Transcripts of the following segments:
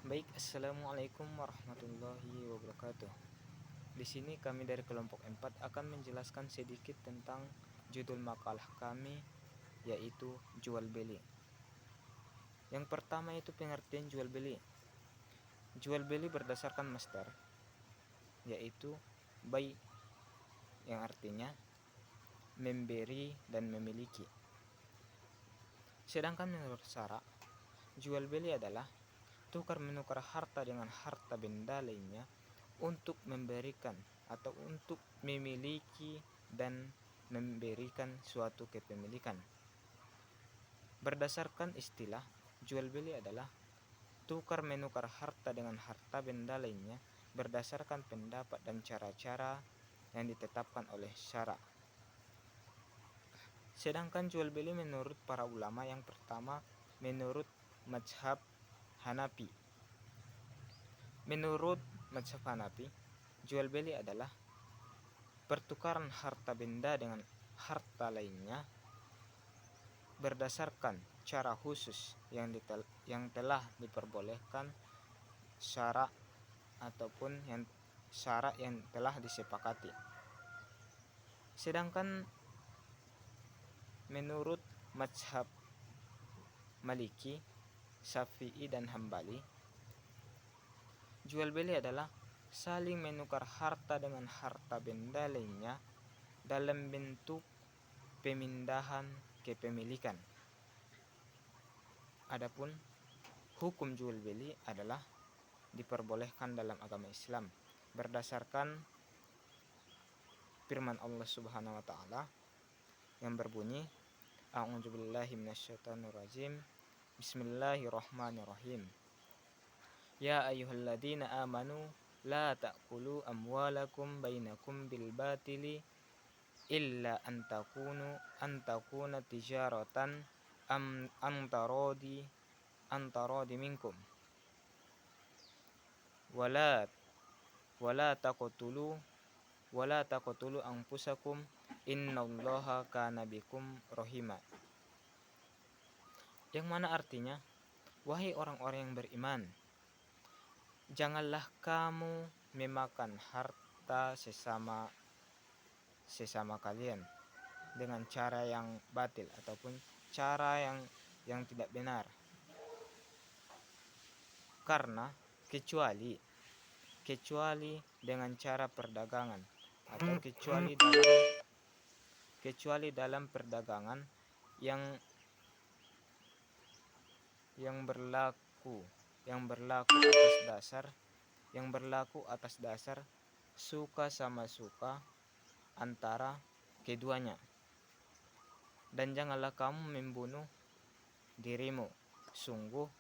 Baik, assalamualaikum warahmatullahi wabarakatuh. Di sini kami dari kelompok 4 akan menjelaskan sedikit tentang judul makalah kami, yaitu jual beli. Yang pertama itu pengertian jual beli. Jual beli berdasarkan masdar, yaitu bai, yang artinya memberi dan memiliki. Sedangkan menurut syara, jual beli adalah tukar menukar harta dengan harta benda lainnya untuk memberikan atau untuk memiliki dan memberikan suatu kepemilikan. Berdasarkan istilah, jual beli adalah tukar menukar harta dengan harta benda lainnya berdasarkan pendapat dan cara-cara yang ditetapkan oleh syara. Sedangkan jual beli menurut para ulama, yang pertama menurut mazhab Hanafi. Menurut mazhab Hanafi, jual beli adalah pertukaran harta benda dengan harta lainnya berdasarkan cara khusus yang telah diperbolehkan syara ataupun syarat yang telah disepakati. Sedangkan menurut mazhab Maliki, Syafi'i dan Hambali, jual beli adalah saling menukar harta dengan harta benda lainnya dalam bentuk pemindahan kepemilikan. Adapun hukum jual beli adalah diperbolehkan dalam agama Islam berdasarkan firman Allah Subhanahu wa taala yang berbunyi, A'udzubillahi minasyaitonirrajim. Bismillahirrahmanirrahim. Ya ayyuhalladzina amanu la ta'kulu amwalakum bainakum bil batili illa an takuna tijaratan antarodi minkum wala taqtulu anfusakum innallaha kana bikum rahima. Yang mana artinya, wahai orang-orang yang beriman, janganlah kamu memakan harta sesama kalian dengan cara yang batil ataupun cara yang tidak benar, karena kecuali dengan cara perdagangan atau kecuali dalam perdagangan yang berlaku atas dasar suka sama suka antara keduanya. Dan janganlah kamu membunuh dirimu, sungguh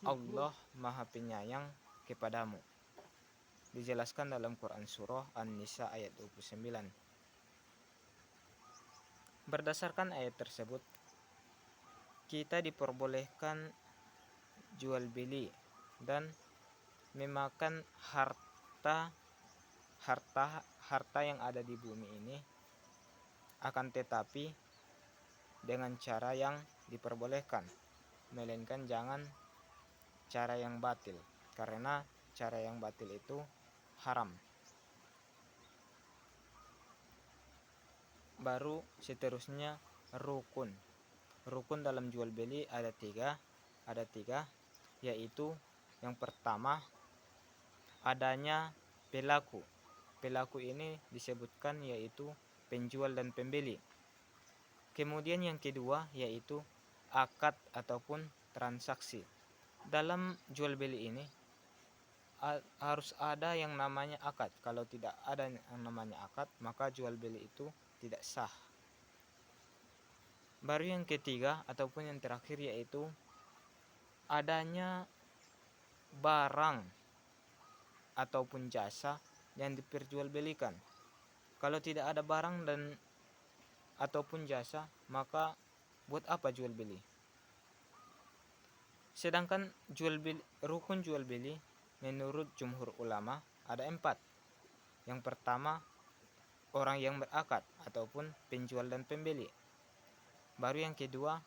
Allah Maha Penyayang kepadamu. Dijelaskan dalam Quran Surah An-Nisa ayat 29. Berdasarkan ayat tersebut, kita diperbolehkan jual beli dan memakan harta yang ada di bumi ini, akan tetapi dengan cara yang diperbolehkan, melainkan jangan cara yang batil, karena cara yang batil itu haram. Baru seterusnya rukun dalam jual beli ada tiga, yaitu yang pertama adanya pelaku ini disebutkan yaitu penjual dan pembeli. Kemudian yang kedua yaitu akad ataupun transaksi. Dalam jual beli ini harus ada yang namanya akad. Kalau tidak ada yang namanya akad, maka jual beli itu tidak sah. Baru yang ketiga ataupun yang terakhir yaitu adanya barang ataupun jasa yang diperjualbelikan. Kalau tidak ada barang dan ataupun jasa, maka buat apa jual beli? Sedangkan rukun jual beli menurut jumhur ulama ada 4. Yang pertama, orang yang berakad ataupun penjual dan pembeli. Baru yang kedua,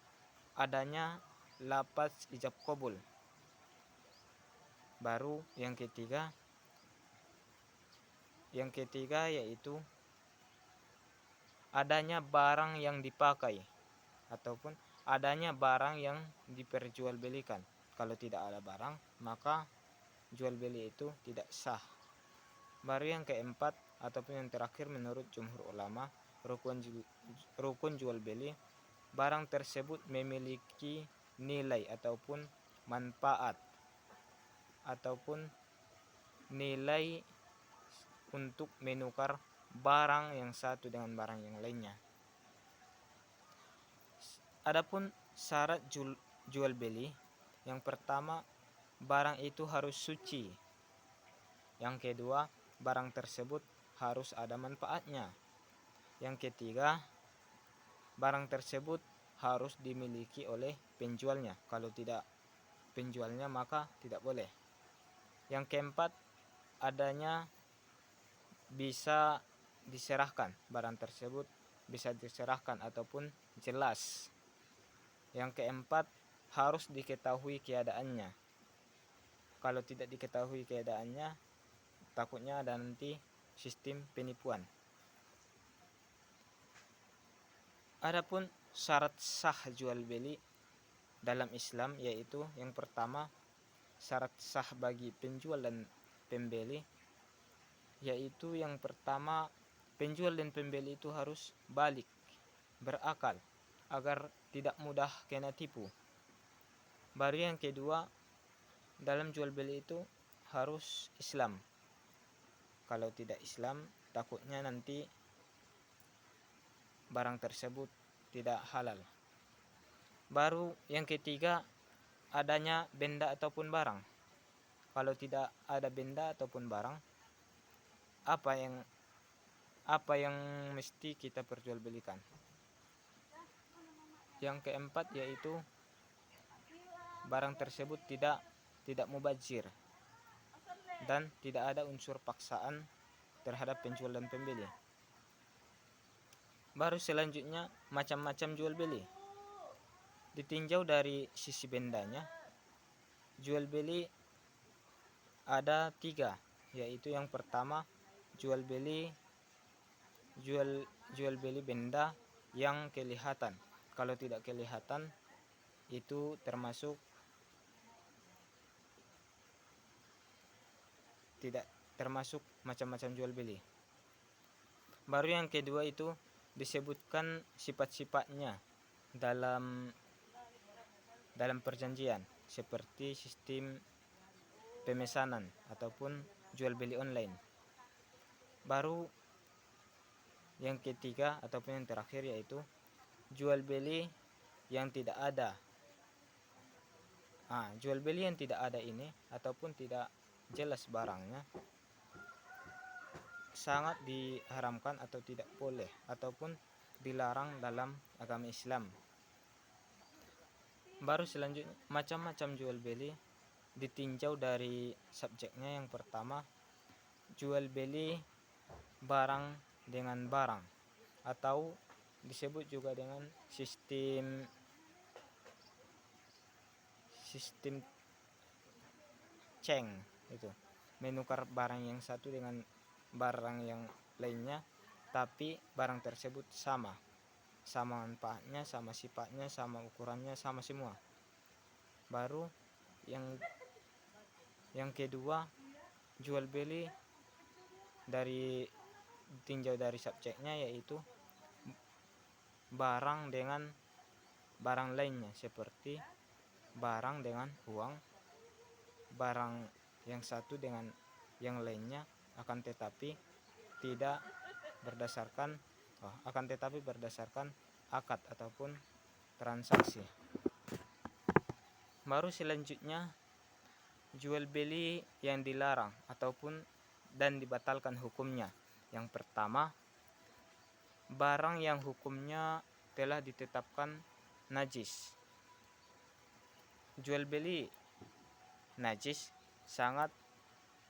adanya lafaz ijab qabul. Baru yang ketiga yaitu adanya barang yang dipakai ataupun adanya barang yang diperjualbelikan. Kalau tidak ada barang, maka jual beli itu tidak sah. Baru yang keempat ataupun yang terakhir menurut jumhur ulama, rukun jual beli, barang tersebut memiliki nilai ataupun manfaat ataupun nilai untuk menukar barang yang satu dengan barang yang lainnya. Adapun syarat jual beli, yang pertama barang itu harus suci. Yang kedua, barang tersebut harus ada manfaatnya. Yang ketiga, barang tersebut harus dimiliki oleh penjualnya. Kalau tidak penjualnya maka tidak boleh. Yang keempat, adanya bisa diserahkan, barang tersebut bisa diserahkan ataupun jelas. Yang keempat, harus diketahui keadaannya. Kalau tidak diketahui keadaannya, takutnya ada nanti sistem penipuan. Adapun syarat sah jual beli dalam Islam yaitu yang pertama, syarat sah bagi penjual dan pembeli yaitu yang pertama, penjual dan pembeli itu harus balik, berakal agar tidak mudah kena tipu. Baru yang kedua, dalam jual beli itu harus Islam. Kalau tidak Islam, takutnya nanti barang tersebut tidak halal. Baru yang ketiga, adanya benda ataupun barang. Kalau tidak ada benda ataupun barang, apa yang mesti kita perjualbelikan. Yang keempat yaitu barang tersebut tidak mubazir dan tidak ada unsur paksaan terhadap penjual dan pembeli. Baru selanjutnya macam-macam jual beli. Ditinjau dari sisi bendanya, jual beli ada 3, yaitu yang pertama jual beli benda yang kelihatan. Kalau tidak kelihatan itu tidak termasuk macam-macam jual beli. Baru yang kedua itu disebutkan sifat-sifatnya dalam perjanjian seperti sistem pemesanan ataupun jual beli online. Baru yang ketiga ataupun yang terakhir yaitu jual beli yang tidak ada. Jual beli yang tidak ada ini ataupun tidak jelas barangnya sangat diharamkan atau tidak boleh ataupun dilarang dalam agama Islam. Baru selanjutnya macam-macam jual beli ditinjau dari subjeknya. Yang pertama, jual beli barang dengan barang atau disebut juga dengan sistem ceng, itu menukar barang yang satu dengan barang yang lainnya, tapi barang tersebut sama manfaatnya, sama sifatnya, sama ukurannya, sama semua. Baru yang kedua, jual beli tinjau dari subjeknya yaitu barang dengan barang lainnya, seperti barang dengan uang, barang yang satu dengan yang lainnya, akan tetapi berdasarkan akad ataupun transaksi. Baru selanjutnya jual beli yang dilarang ataupun dan dibatalkan hukumnya. Yang pertama, barang yang hukumnya telah ditetapkan najis. Jual beli najis sangat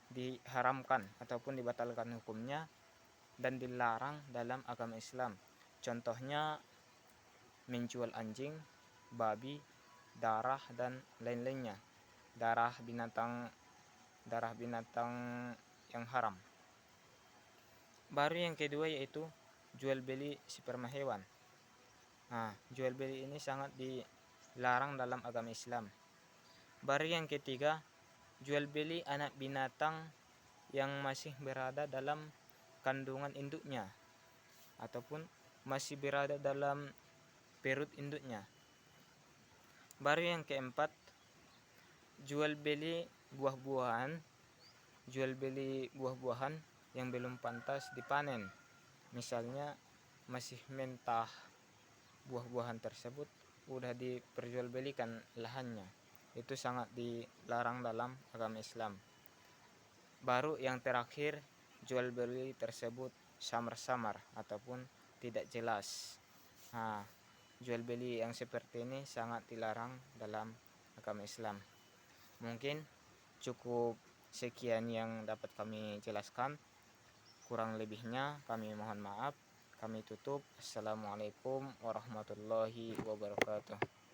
diharamkan ataupun dibatalkan hukumnya dan dilarang dalam agama Islam. Contohnya menjual anjing, babi, darah dan lain-lainnya. Darah binatang darah binatang yang haram. Baru yang kedua yaitu jual beli sperma hewan. Jual beli ini sangat dilarang dalam agama Islam. Baru yang ketiga, jual beli anak binatang yang masih berada dalam kandungan induknya ataupun masih berada dalam perut induknya. Baru yang keempat, jual beli buah-buahan yang belum pantas dipanen. Misalnya masih mentah buah-buahan tersebut udah diperjualbelikan lahannya. Itu sangat dilarang dalam agama Islam. Baru yang terakhir, jual beli tersebut samar-samar ataupun tidak jelas. Jual beli yang seperti ini sangat dilarang dalam agama Islam. Mungkin cukup sekian yang dapat kami jelaskan. Kurang lebihnya kami mohon maaf. Kami tutup. Assalamualaikum warahmatullahi wabarakatuh.